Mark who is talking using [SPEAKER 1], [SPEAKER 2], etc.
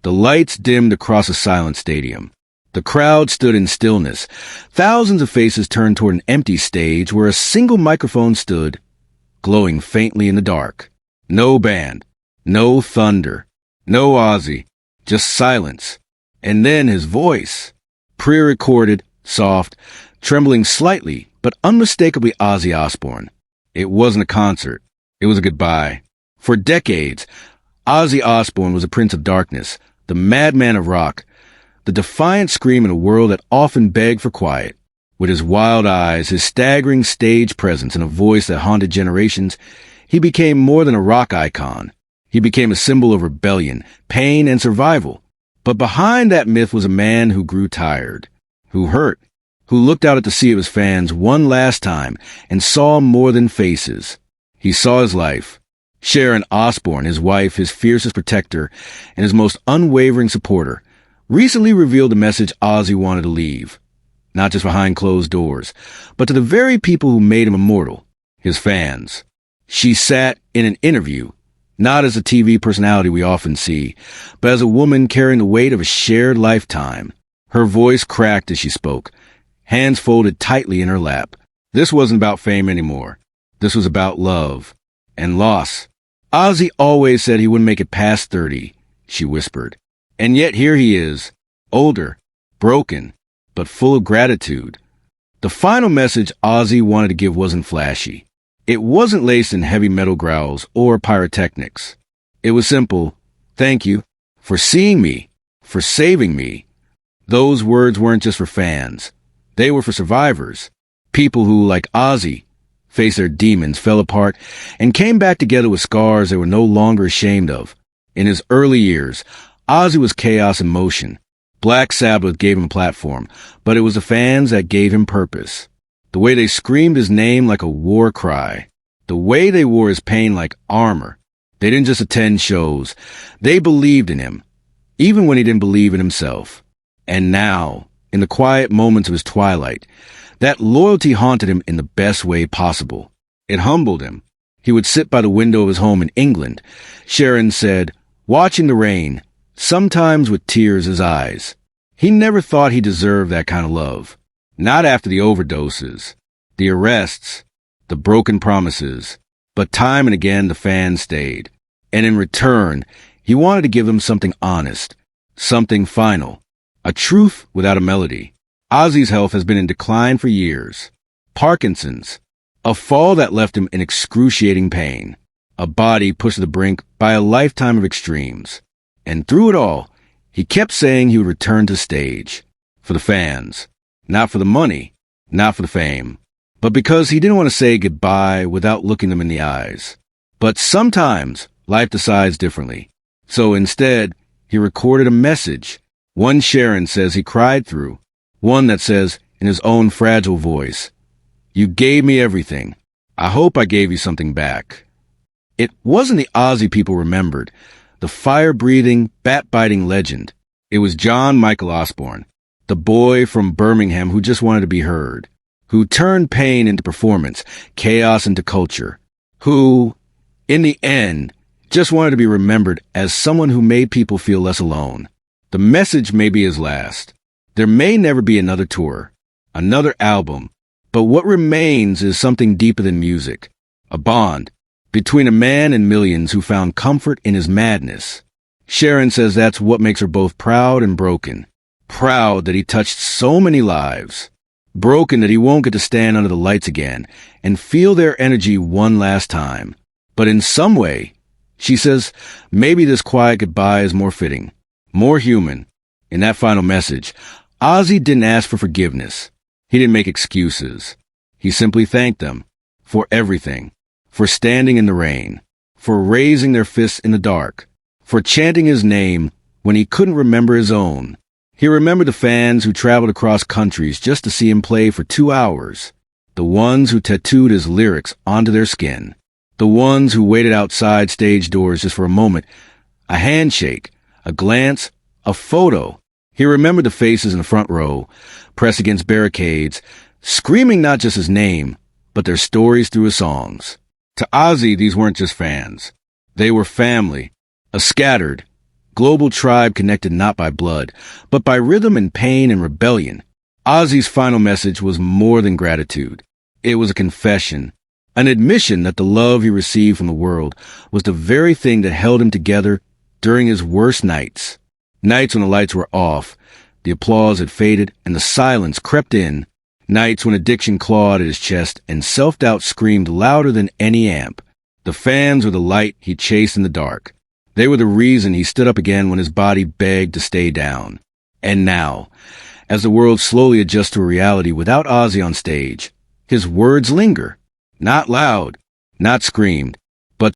[SPEAKER 1] The lights dimmed across a silent stadium. The crowd stood in stillness. Thousands of faces turned toward an empty stage where a single microphone stood, glowing faintly in the dark. No band, no thunder, no Ozzy, just silence. And then his voice, pre-recorded, soft, trembling slightly, but unmistakably Ozzy Osbourne. It wasn't a concert. It was a goodbye. For decades, Ozzy Osbourne was a prince of darkness, the madman of rock, the defiant scream in a world that often begged for quiet. With his wild eyes, his staggering stage presence, and a voice that haunted generations, he became more than a rock icon. He became a symbol of rebellion, pain, and survival. But behind that myth was a man who grew tired, who hurt, who looked out at the sea of his fans one last time and saw more than faces. He saw his life. Sharon Osbourne, his wife, his fiercest protector, and his most unwavering supporter, recently revealed a message Ozzy wanted to leave. Not just behind closed doors, but to the very people who made him immortal, his fans. She sat in an interview, not as a TV personality we often see, but as a woman carrying the weight of a shared lifetime. Her voice cracked as she spoke, hands folded tightly in her lap. This wasn't about fame anymore. This was about love and loss. Ozzy always said he wouldn't make it past 30, she whispered. And yet here he is, older, broken, but full of gratitude. The final message Ozzy wanted to give wasn't flashy. It wasn't laced in heavy metal growls or pyrotechnics. It was simple. Thank you for seeing me, for saving me. Those words weren't just for fans. They were for survivors. People who, like Ozzy, faced their demons, fell apart, and came back together with scars they were no longer ashamed of. In his early years, Ozzy was chaos in motion. Black Sabbath gave him a platform, but it was the fans that gave him purpose. The way they screamed his name like a war cry. The way they wore his pain like armor. They didn't just attend shows. They believed in him, even when he didn't believe in himself. And now, in the quiet moments of his twilight, that loyalty haunted him in the best way possible. It humbled him. He would sit by the window of his home in England, Sharon said, watching the rain, sometimes with tears in his eyes. He never thought he deserved that kind of love. Not after the overdoses, the arrests, the broken promises. But time and again the fans stayed. And in return, he wanted to give them something honest, something final, a truth without a melody. Ozzy's health has been in decline for years. Parkinson's, a fall that left him in excruciating pain, a body pushed to the brink by a lifetime of extremes. And through it all, he kept saying he would return to stage. For the fans. Not for the money. Not for the fame. But because he didn't want to say goodbye without looking them in the eyes. But sometimes life decides differently. So instead, he recorded a message. One Sharon says he cried through. One that says, in his own fragile voice, "You gave me everything. I hope I gave you something back." It wasn't the Ozzy people remembered, the fire-breathing, bat-biting legend. It was John Michael Osbourne, the boy from Birmingham who just wanted to be heard, who turned pain into performance, chaos into culture, who, in the end, just wanted to be remembered as someone who made people feel less alone. The message may be his last. There may never be another tour, another album, but what remains is something deeper than music, a bond between a man and millions who found comfort in his madness. Sharon says that's what makes her both proud and broken. Proud that he touched so many lives. Broken that he won't get to stand under the lights again and feel their energy one last time. But in some way, she says, maybe this quiet goodbye is more fitting, more human. In that final message, Ozzy didn't ask for forgiveness. He didn't make excuses. He simply thanked them for everything, for standing in the rain, for raising their fists in the dark, for chanting his name when he couldn't remember his own. He remembered the fans who traveled across countries just to see him play for 2 hours, the ones who tattooed his lyrics onto their skin, the ones who waited outside stage doors just for a moment, a handshake, a glance, a photo. He remembered the faces in the front row, pressed against barricades, screaming not just his name, but their stories through his songs. To Ozzy, these weren't just fans. They were family, a scattered, global tribe connected not by blood, but by rhythm and pain and rebellion. Ozzy's final message was more than gratitude. It was a confession, an admission that the love he received from the world was the very thing that held him together during his worst nights. Nights when the lights were off, the applause had faded, and the silence crept in. Nights when addiction clawed at his chest and self-doubt screamed louder than any amp. The fans were the light he chased in the dark. They were the reason he stood up again when his body begged to stay down. And now, as the world slowly adjusts to a reality without Ozzy on stage, his words linger. Not loud, not screamed,